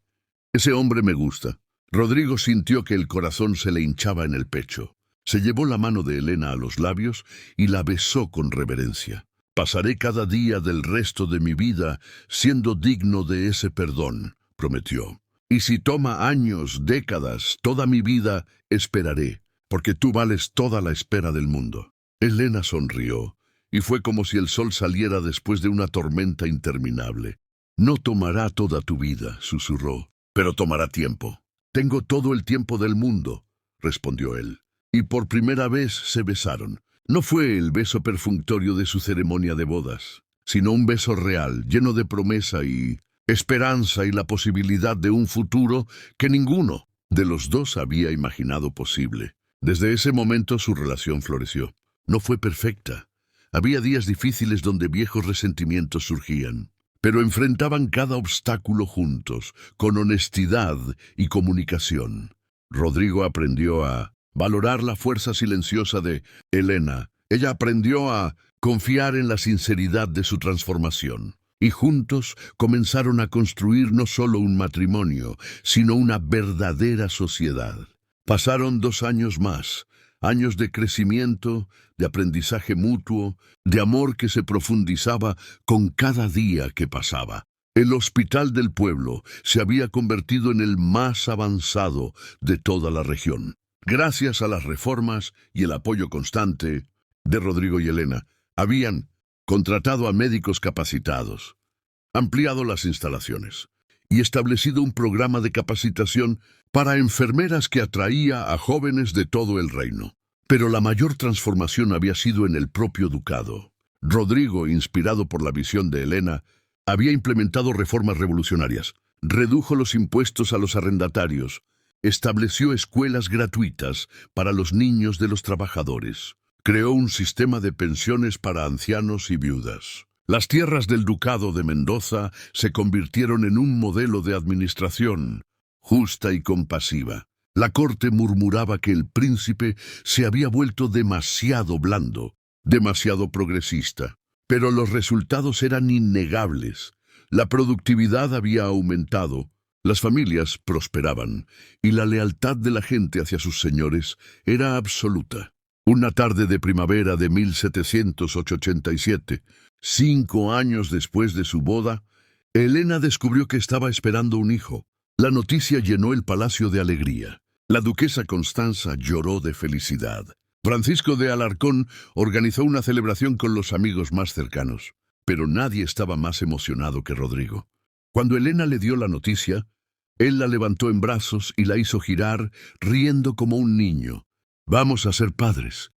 me gusta». Rodrigo sintió que el corazón se le hinchaba en el pecho. Se llevó la mano de Elena a los labios y la besó con reverencia. «Pasaré cada día del resto de mi vida siendo digno de ese perdón», prometió. «Y si toma años, décadas, toda mi vida, esperaré, porque tú vales toda la espera del mundo». Elena sonrió, y fue como si el sol saliera después de una tormenta interminable. No tomará toda tu vida, susurró, pero tomará tiempo. Tengo todo el tiempo del mundo, respondió él. Y por primera vez se besaron. No fue el beso perfunctorio de su ceremonia de bodas, sino un beso real, lleno de promesa y esperanza y la posibilidad de un futuro que ninguno de los dos había imaginado posible. Desde ese momento su relación floreció. No fue perfecta. Había días difíciles donde viejos resentimientos surgían, pero enfrentaban cada obstáculo juntos, con honestidad y comunicación. Rodrigo aprendió a valorar la fuerza silenciosa de Elena. Ella aprendió a confiar en la sinceridad de su transformación. Y juntos comenzaron a construir no solo un matrimonio, sino una verdadera sociedad. Pasaron 2 años más, años de crecimiento, de aprendizaje mutuo, de amor que se profundizaba con cada día que pasaba. El hospital del pueblo se había convertido en el más avanzado de toda la región. Gracias a las reformas y el apoyo constante de Rodrigo y Elena, habían contratado a médicos capacitados, ampliado las instalaciones y establecido un programa de capacitación para enfermeras que atraía a jóvenes de todo el reino. Pero la mayor transformación había sido en el propio ducado. Rodrigo, inspirado por la visión de Elena, había implementado reformas revolucionarias, redujo los impuestos a los arrendatarios, estableció escuelas gratuitas para los niños de los trabajadores, creó un sistema de pensiones para ancianos y viudas. Las tierras del Ducado de Mendoza se convirtieron en un modelo de administración justa y compasiva. La corte murmuraba que el príncipe se había vuelto demasiado blando, demasiado progresista. Pero los resultados eran innegables. La productividad había aumentado, las familias prosperaban, y la lealtad de la gente hacia sus señores era absoluta. Una tarde de primavera de 1787, 5 años después de su boda, Elena descubrió que estaba esperando un hijo. La noticia llenó el palacio de alegría. La duquesa Constanza lloró de felicidad. Francisco de Alarcón organizó una celebración con los amigos más cercanos, pero nadie estaba más emocionado que Rodrigo. Cuando Elena le dio la noticia, él la levantó en brazos y la hizo girar, riendo como un niño. «Vamos a ser padres»,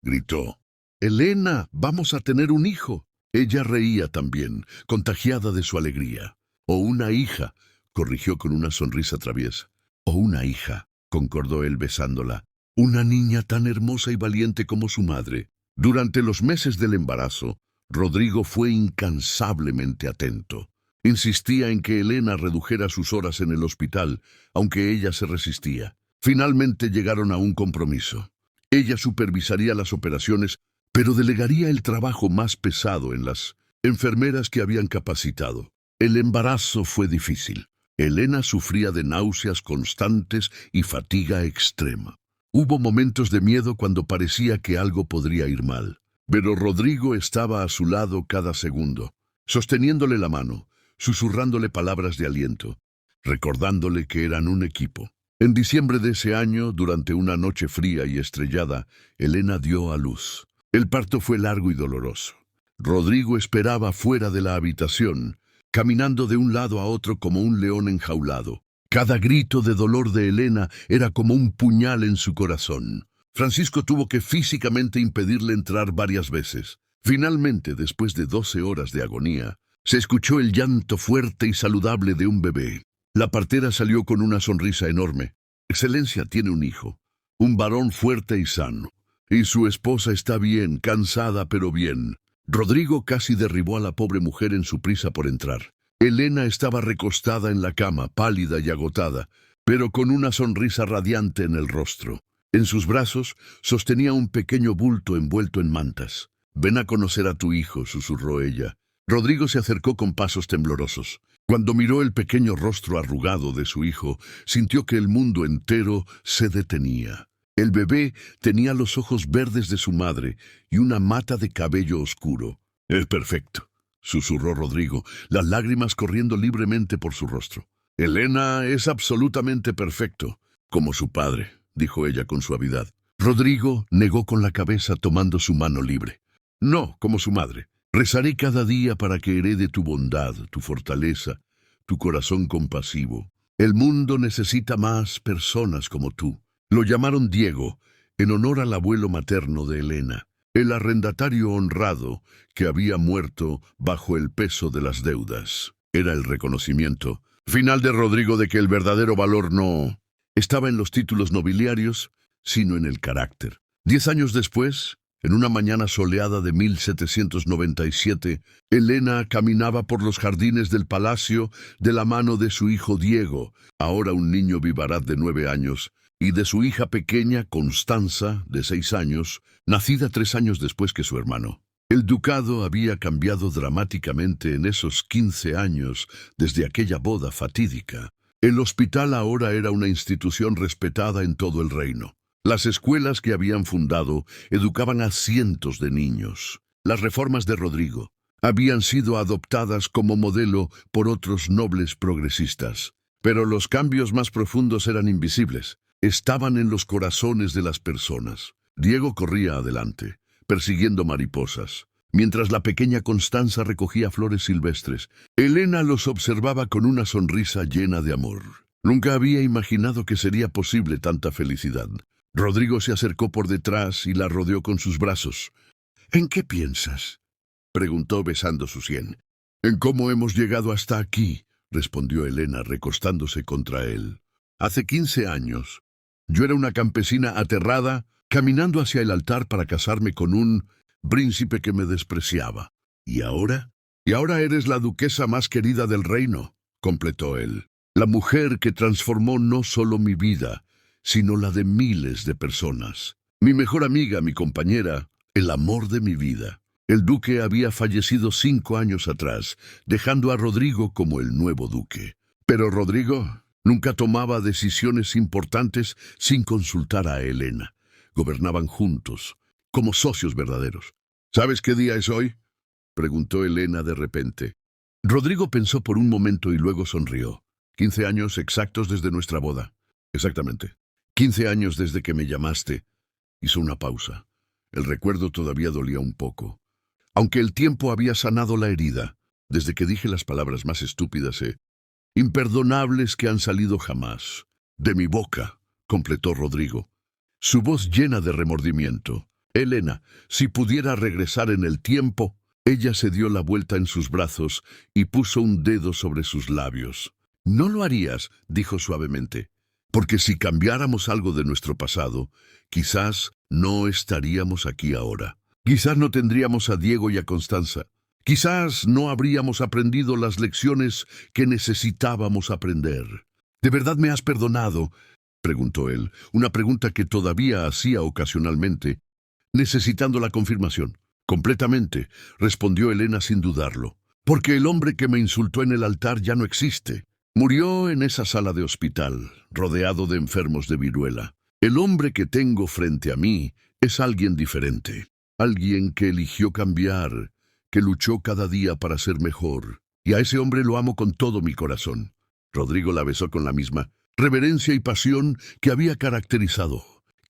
gritó. «Elena, vamos a tener un hijo». Ella reía también, contagiada de su alegría. «O una hija», corrigió con una sonrisa traviesa. «O una hija», concordó él besándola. «Una niña tan hermosa y valiente como su madre». Durante los meses del embarazo, Rodrigo fue incansablemente atento. Insistía en que Elena redujera sus horas en el hospital, aunque ella se resistía. Finalmente llegaron a un compromiso. Ella supervisaría las operaciones, pero delegaría el trabajo más pesado en las enfermeras que habían capacitado. El embarazo fue difícil. Elena sufría de náuseas constantes y fatiga extrema. Hubo momentos de miedo cuando parecía que algo podría ir mal. Pero Rodrigo estaba a su lado cada segundo, sosteniéndole la mano, susurrándole palabras de aliento, recordándole que eran un equipo. En diciembre de ese año, durante una noche fría y estrellada, Elena dio a luz. El parto fue largo y doloroso. Rodrigo esperaba fuera de la habitación, caminando de un lado a otro como un león enjaulado. Cada grito de dolor de Elena era como un puñal en su corazón. Francisco tuvo que físicamente impedirle entrar varias veces. Finalmente, después de 12 horas de agonía, se escuchó el llanto fuerte y saludable de un bebé. La partera salió con una sonrisa enorme. «Excelencia tiene un hijo, un varón fuerte y sano. Y su esposa está bien, cansada pero bien». Rodrigo casi derribó a la pobre mujer en su prisa por entrar. Elena estaba recostada en la cama, pálida y agotada, pero con una sonrisa radiante en el rostro. En sus brazos sostenía un pequeño bulto envuelto en mantas. «Ven a conocer a tu hijo», susurró ella. Rodrigo se acercó con pasos temblorosos. Cuando miró el pequeño rostro arrugado de su hijo, sintió que el mundo entero se detenía. El bebé tenía los ojos verdes de su madre y una mata de cabello oscuro. «Es perfecto», susurró Rodrigo, las lágrimas corriendo libremente por su rostro. «Elena es absolutamente perfecto, como su padre», dijo ella con suavidad. Rodrigo negó con la cabeza tomando su mano libre. No, como su madre. Rezaré cada día para que herede tu bondad, tu fortaleza, tu corazón compasivo. El mundo necesita más personas como tú. Lo llamaron Diego, en honor al abuelo materno de Elena, el arrendatario honrado que había muerto bajo el peso de las deudas. Era el reconocimiento final de Rodrigo de que el verdadero valor no estaba en los títulos nobiliarios, sino en el carácter. 10 años después, en una mañana soleada de 1797, Elena caminaba por los jardines del palacio de la mano de su hijo Diego, ahora un niño vivaraz de 9 años, y de su hija pequeña Constanza, de 6 años, nacida 3 años después que su hermano. El ducado había cambiado dramáticamente en esos 15 años desde aquella boda fatídica. El hospital ahora era una institución respetada en todo el reino. Las escuelas que habían fundado educaban a cientos de niños. Las reformas de Rodrigo habían sido adoptadas como modelo por otros nobles progresistas. Pero los cambios más profundos eran invisibles. Estaban en los corazones de las personas. Diego corría adelante, persiguiendo mariposas, mientras la pequeña Constanza recogía flores silvestres. Elena los observaba con una sonrisa llena de amor. Nunca había imaginado que sería posible tanta felicidad. Rodrigo se acercó por detrás y la rodeó con sus brazos. «¿En qué piensas?», preguntó besando su sien. «En cómo hemos llegado hasta aquí», respondió Elena recostándose contra él. «Hace 15 años, yo era una campesina aterrada, caminando hacia el altar para casarme con un príncipe que me despreciaba. ¿Y ahora? Y ahora eres la duquesa más querida del reino», completó él. «La mujer que transformó no solo mi vida, sino la de miles de personas. Mi mejor amiga, mi compañera, el amor de mi vida». El duque había fallecido 5 años atrás, dejando a Rodrigo como el nuevo duque. Pero Rodrigo nunca tomaba decisiones importantes sin consultar a Elena. Gobernaban juntos, como socios verdaderos. «¿Sabes qué día es hoy?», preguntó Elena de repente. Rodrigo pensó por un momento y luego sonrió. 15 años exactos desde nuestra boda. «Exactamente. 15 años desde que me llamaste». Hizo una pausa. El recuerdo todavía dolía un poco. Aunque el tiempo había sanado la herida, desde que dije las palabras más estúpidas imperdonables que han salido jamás de mi boca, completó Rodrigo, su voz llena de remordimiento. «Elena, si pudiera regresar en el tiempo». Ella se dio la vuelta en sus brazos y puso un dedo sobre sus labios. «No lo harías», dijo suavemente, «porque si cambiáramos algo de nuestro pasado, quizás no estaríamos aquí ahora. Quizás no tendríamos a Diego y a Constanza. Quizás no habríamos aprendido las lecciones que necesitábamos aprender». «¿De verdad me has perdonado?», preguntó él, una pregunta que todavía hacía ocasionalmente, necesitando la confirmación. «Completamente», respondió Elena sin dudarlo, «porque el hombre que me insultó en el altar ya no existe. Murió en esa sala de hospital, rodeado de enfermos de viruela. El hombre que tengo frente a mí es alguien diferente, alguien que eligió cambiar, que luchó cada día para ser mejor, y a ese hombre lo amo con todo mi corazón». Rodrigo la besó con la misma reverencia y pasión que había caracterizado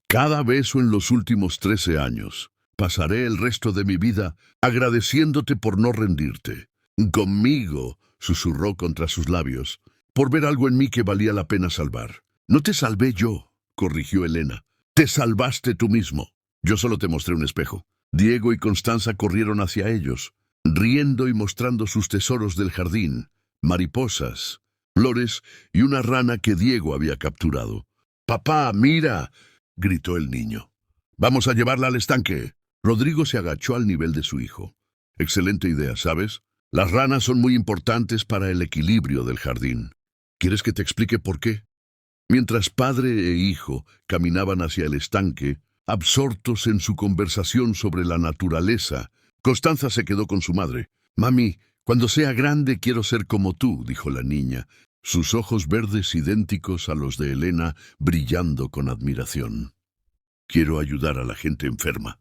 cada beso en los últimos 13 años. «Pasaré el resto de mi vida agradeciéndote por no rendirte. Conmigo», susurró contra sus labios, «por ver algo en mí que valía la pena salvar». «No te salvé yo», corrigió Elena. «Te salvaste tú mismo. Yo solo te mostré un espejo». Diego y Constanza corrieron hacia ellos, riendo y mostrando sus tesoros del jardín, mariposas, flores y una rana que Diego había capturado. «Papá, mira», gritó el niño. «Vamos a llevarla al estanque». Rodrigo se agachó al nivel de su hijo. «Excelente idea, ¿sabes? Las ranas son muy importantes para el equilibrio del jardín. ¿Quieres que te explique por qué?». Mientras padre e hijo caminaban hacia el estanque, absortos en su conversación sobre la naturaleza, Constanza se quedó con su madre. «Mami, cuando sea grande quiero ser como tú», dijo la niña, sus ojos verdes idénticos a los de Elena brillando con admiración. «Quiero ayudar a la gente enferma».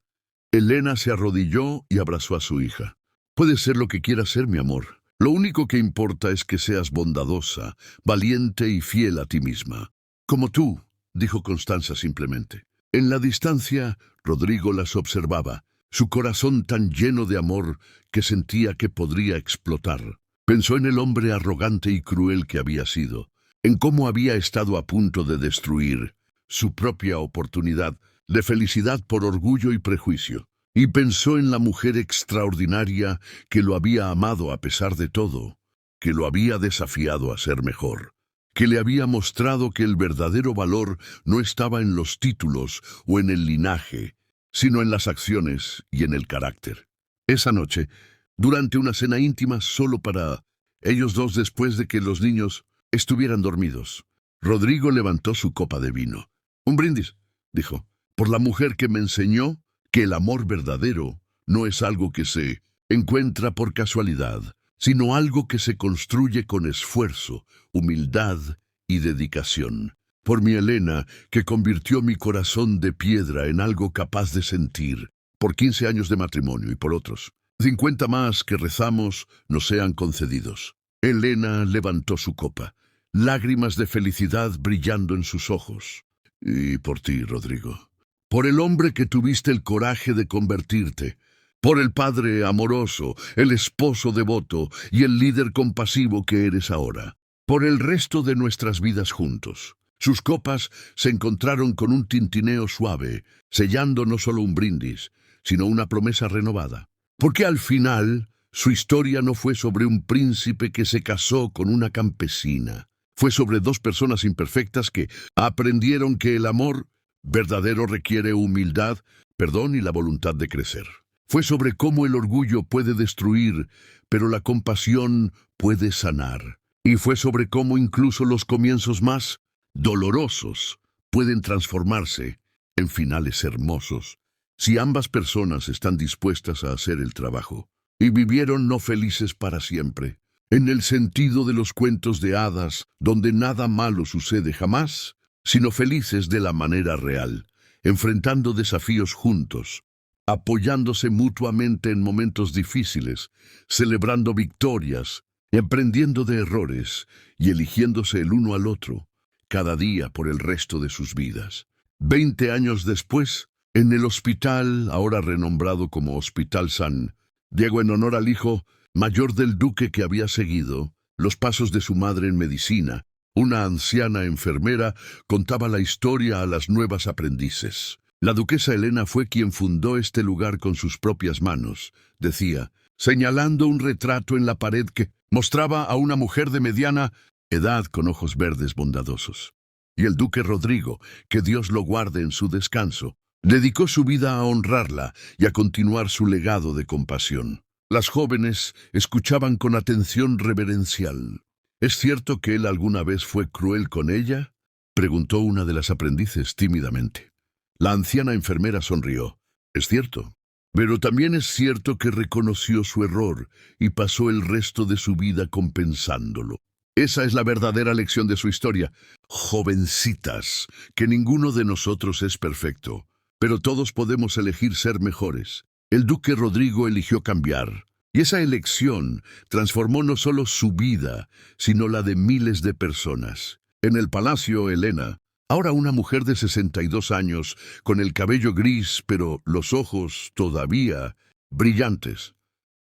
Elena se arrodilló y abrazó a su hija. «Puedes ser lo que quieras ser, mi amor. Lo único que importa es que seas bondadosa, valiente y fiel a ti misma». «Como tú», dijo Constanza simplemente. En la distancia, Rodrigo las observaba, su corazón tan lleno de amor que sentía que podría explotar. Pensó en el hombre arrogante y cruel que había sido, en cómo había estado a punto de destruir su propia oportunidad de felicidad por orgullo y prejuicio. Y pensó en la mujer extraordinaria que lo había amado a pesar de todo, que lo había desafiado a ser mejor, que le había mostrado que el verdadero valor no estaba en los títulos o en el linaje, sino en las acciones y en el carácter. Esa noche, durante una cena íntima solo para ellos dos después de que los niños estuvieran dormidos, Rodrigo levantó su copa de vino. «Un brindis», dijo, «por la mujer que me enseñó que el amor verdadero no es algo que se encuentra por casualidad, sino algo que se construye con esfuerzo, humildad y dedicación. Por mi Elena, que convirtió mi corazón de piedra en algo capaz de sentir, por 15 años de matrimonio y por otros 50 más que rezamos nos sean concedidos». Elena levantó su copa, lágrimas de felicidad brillando en sus ojos. «Y por ti, Rodrigo, por el hombre que tuviste el coraje de convertirte, por el padre amoroso, el esposo devoto y el líder compasivo que eres ahora, por el resto de nuestras vidas juntos». Sus copas se encontraron con un tintineo suave, sellando no solo un brindis, sino una promesa renovada. Porque al final, su historia no fue sobre un príncipe que se casó con una campesina. Fue sobre dos personas imperfectas que aprendieron que el amor verdadero requiere humildad, perdón y la voluntad de crecer. Fue sobre cómo el orgullo puede destruir, pero la compasión puede sanar. Y fue sobre cómo incluso los comienzos más dolorosos pueden transformarse en finales hermosos si ambas personas están dispuestas a hacer el trabajo. Y vivieron no felices para siempre, en el sentido de los cuentos de hadas, donde nada malo sucede jamás, sino felices de la manera real, enfrentando desafíos juntos, apoyándose mutuamente en momentos difíciles, celebrando victorias, aprendiendo de errores y eligiéndose el uno al otro, cada día por el resto de sus vidas. 20 años después, en el hospital, ahora renombrado como Hospital San Diego en honor al hijo mayor del duque que había seguido los pasos de su madre en medicina, una anciana enfermera contaba la historia a las nuevas aprendices. La duquesa Elena fue quien fundó este lugar con sus propias manos, decía, señalando un retrato en la pared que mostraba a una mujer de mediana edad con ojos verdes bondadosos. Y el duque Rodrigo, que Dios lo guarde en su descanso, dedicó su vida a honrarla y a continuar su legado de compasión. Las jóvenes escuchaban con atención reverencial. «¿Es cierto que él alguna vez fue cruel con ella?», preguntó una de las aprendices tímidamente. La anciana enfermera sonrió. «Es cierto. Pero también es cierto que reconoció su error y pasó el resto de su vida compensándolo. Esa es la verdadera lección de su historia. Jovencitas, que ninguno de nosotros es perfecto, pero todos podemos elegir ser mejores. El duque Rodrigo eligió cambiar, y esa elección transformó no solo su vida, sino la de miles de personas. En el palacio, Elena, ahora una mujer de 62 años, con el cabello gris, pero los ojos todavía brillantes,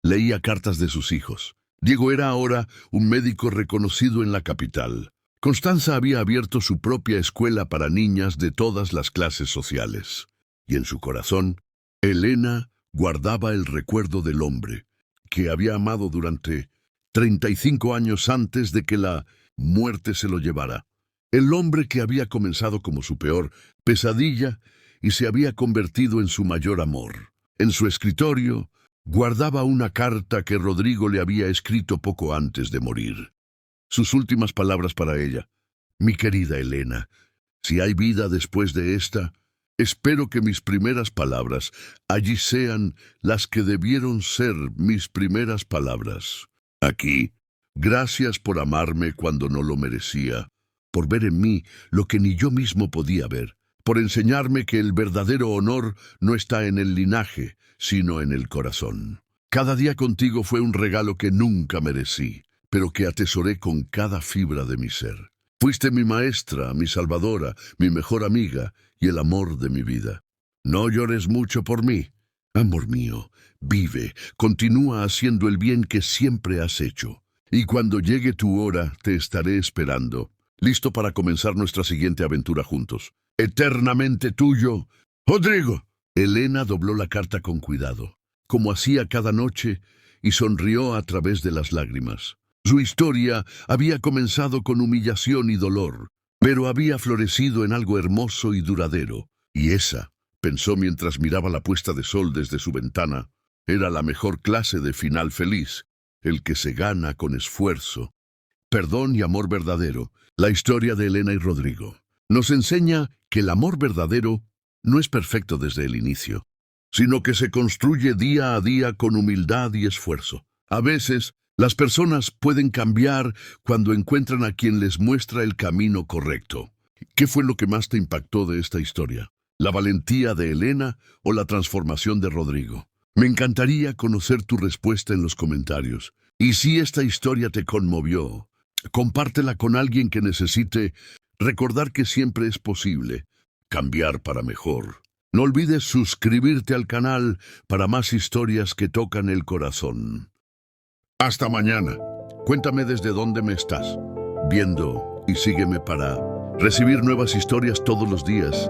leía cartas de sus hijos. Diego era ahora un médico reconocido en la capital. Constanza había abierto su propia escuela para niñas de todas las clases sociales. Y en su corazón, Elena guardaba el recuerdo del hombre que había amado durante 35 años antes de que la muerte se lo llevara. El hombre que había comenzado como su peor pesadilla y se había convertido en su mayor amor. En su escritorio guardaba una carta que Rodrigo le había escrito poco antes de morir. Sus últimas palabras para ella: «Mi querida Elena, si hay vida después de esta, espero que mis primeras palabras allí sean las que debieron ser mis primeras palabras. Aquí, gracias por amarme cuando no lo merecía, por ver en mí lo que ni yo mismo podía ver, por enseñarme que el verdadero honor no está en el linaje, sino en el corazón. Cada día contigo fue un regalo que nunca merecí, pero que atesoré con cada fibra de mi ser. Fuiste mi maestra, mi salvadora, mi mejor amiga y el amor de mi vida. No llores mucho por mí. Amor mío, vive, continúa haciendo el bien que siempre has hecho. Y cuando llegue tu hora, te estaré esperando, listo para comenzar nuestra siguiente aventura juntos. Eternamente tuyo, Rodrigo. Elena dobló la carta con cuidado, como hacía cada noche, y sonrió a través de las lágrimas. Su historia había comenzado con humillación y dolor, pero había florecido en algo hermoso y duradero. Y esa, pensó mientras miraba la puesta de sol desde su ventana, era la mejor clase de final feliz, el que se gana con esfuerzo, perdón y amor verdadero. La historia de Elena y Rodrigo nos enseña que el amor verdadero no es perfecto desde el inicio, sino que se construye día a día con humildad y esfuerzo. A veces, las personas pueden cambiar cuando encuentran a quien les muestra el camino correcto. ¿Qué fue lo que más te impactó de esta historia? ¿La valentía de Elena o la transformación de Rodrigo? Me encantaría conocer tu respuesta en los comentarios. Y si esta historia te conmovió, compártela con alguien que necesite recordar que siempre es posible cambiar para mejor. No olvides suscribirte al canal para más historias que tocan el corazón. Hasta mañana. Cuéntame desde dónde me estás viendo y sígueme para recibir nuevas historias todos los días.